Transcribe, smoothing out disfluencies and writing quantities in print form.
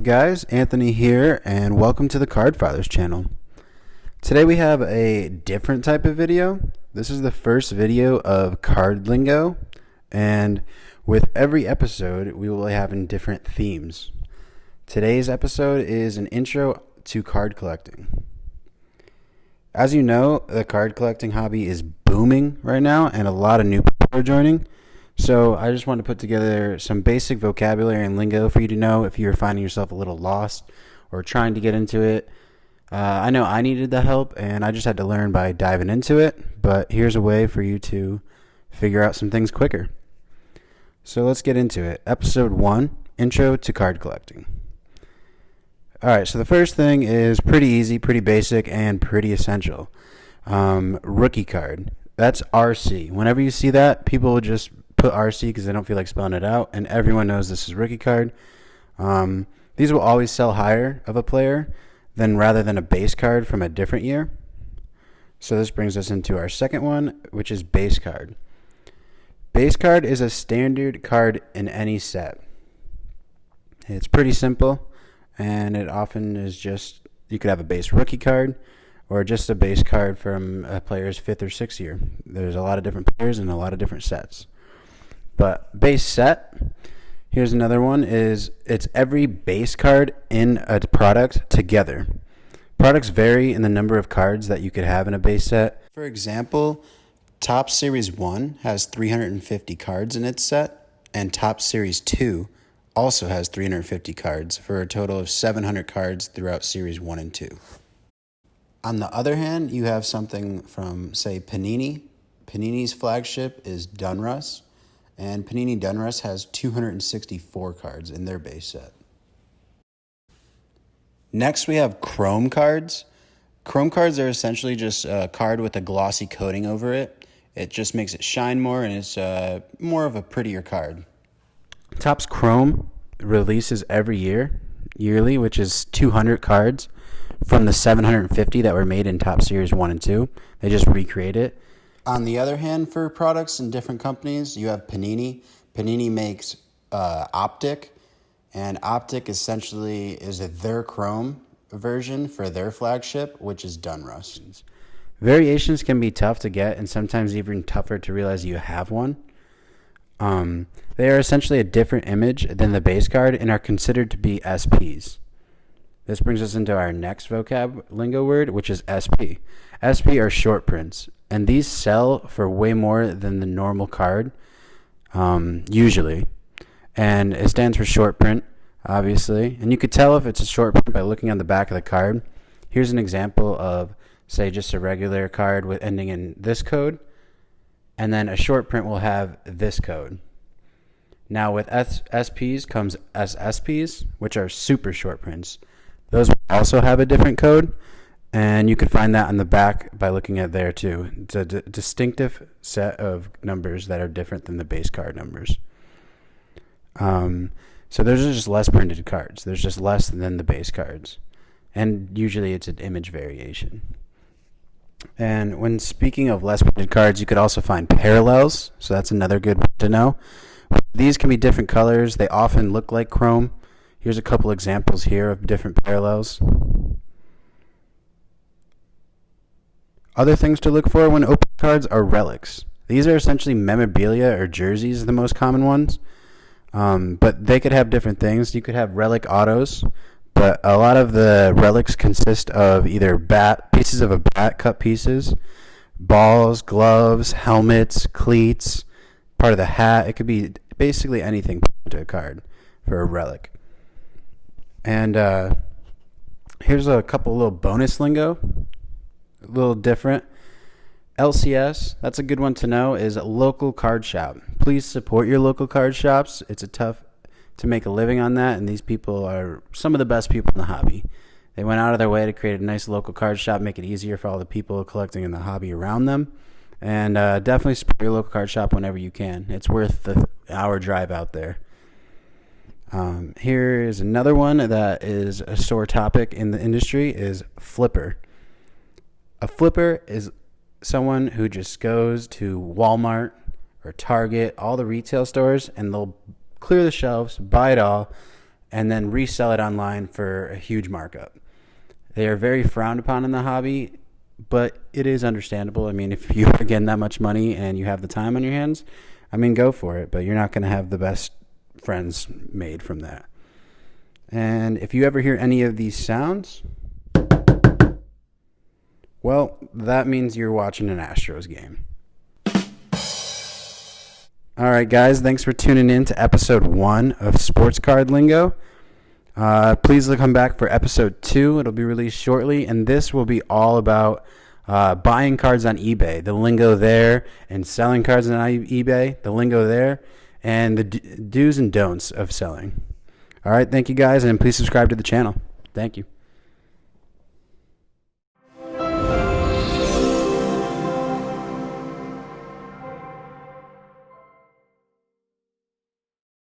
guys? Anthony here, and welcome to the Card Fathers channel. Today we have a different type of video. This is the first video of Card Lingo, and with every episode we will be having different themes. Today's episode is an intro to card collecting. As you know, the card collecting hobby is booming right now, and a lot of new people are joining. So I just want to put together some basic vocabulary and lingo for you to know if you're finding yourself a little lost or trying to get into it. I know I needed the help, and I just had to learn by diving into it, but here's a way for you to figure out some things quicker. So let's get into it. Episode 1, Intro to Card Collecting. Alright, so the first thing is pretty easy, pretty basic, and pretty essential. Rookie card. That's RC. Whenever you see that, people will just put RC because they don't feel like spelling it out, and everyone knows this is rookie card. These will always sell higher of a player rather than a base card from a different year. So this brings us into our second one, which is base card. Base card is a standard card in any set. It's pretty simple, and it often is just, you could have a base rookie card or just a base card from a player's 5th or 6th year. There's a lot of different players and a lot of different sets. But base set, here's another one, is it's every base card in a product together. Products vary in the number of cards that you could have in a base set. For example, Top Series 1 has 350 cards in its set, and Top Series 2 also has 350 cards for a total of 700 cards throughout Series 1 and 2. On the other hand, you have something from, say, Panini. Panini's flagship is Donruss. And Panini Donruss has 264 cards in their base set. Next, we have Chrome cards. Chrome cards are essentially just a card with a glossy coating over it. It just makes it shine more, and it's more of a prettier card. Topps Chrome releases yearly, which is 200 cards from the 750 that were made in Top Series 1 and 2. They just recreate it. On the other hand, for products in different companies, you have Panini. Panini makes Optic, and Optic essentially is their Chrome version for their flagship, which is Donruss. Variations can be tough to get and sometimes even tougher to realize you have one. They are essentially a different image than the base card and are considered to be SPs. This brings us into our next vocab lingo word, which is SP. SP are short prints, and these sell for way more than the normal card, usually. And it stands for short print, obviously. And you could tell if it's a short print by looking on the back of the card. Here's an example of, say, just a regular card with ending in this code, and then a short print will have this code. Now with SPs comes SSPs, which are super short prints. Those also have a different code, and you can find that on the back by looking at there too. It's a distinctive set of numbers that are different than the base card numbers. So those are just less printed cards. There's just less than the base cards, and usually it's an image variation. And when speaking of less printed cards, you could also find parallels, so that's another good one to know. These can be different colors. They often look like Chrome. Here's a couple examples here of different parallels. Other things to look for when opening cards are relics. These are essentially memorabilia or jerseys, the most common ones. But they could have different things. You could have relic autos, but a lot of the relics consist of either pieces of a bat, cut pieces, balls, gloves, helmets, cleats, part of the hat. It could be basically anything put into a card for a relic. And here's a couple little bonus lingo, a little different. LCS, that's a good one to know, is a local card shop. Please support your local card shops. It's tough to make a living on that, and these people are some of the best people in the hobby. They went out of their way to create a nice local card shop, make it easier for all the people collecting in the hobby around them. And definitely support your local card shop whenever you can. It's worth the hour drive out there. Here is another one that is a sore topic in the industry, is flipper. A flipper is someone who just goes to Walmart or Target, all the retail stores, and they'll clear the shelves, buy it all, and then resell it online for a huge markup. They are very frowned upon in the hobby, but it is understandable. I mean, if you are getting that much money and you have the time on your hands, I mean, go for it, but you're not going to have the best friends made from that. And if you ever hear any of these sounds, well, that means you're watching an Astros game. All right, guys, thanks for tuning in to episode 1 of Sports Card Lingo. Please come back for episode 2. It'll be released shortly, and this will be all about buying cards on eBay, the lingo there, and selling cards on eBay, the lingo there, and the do's and don'ts of selling. All right, thank you guys, and please subscribe to the channel. Thank you.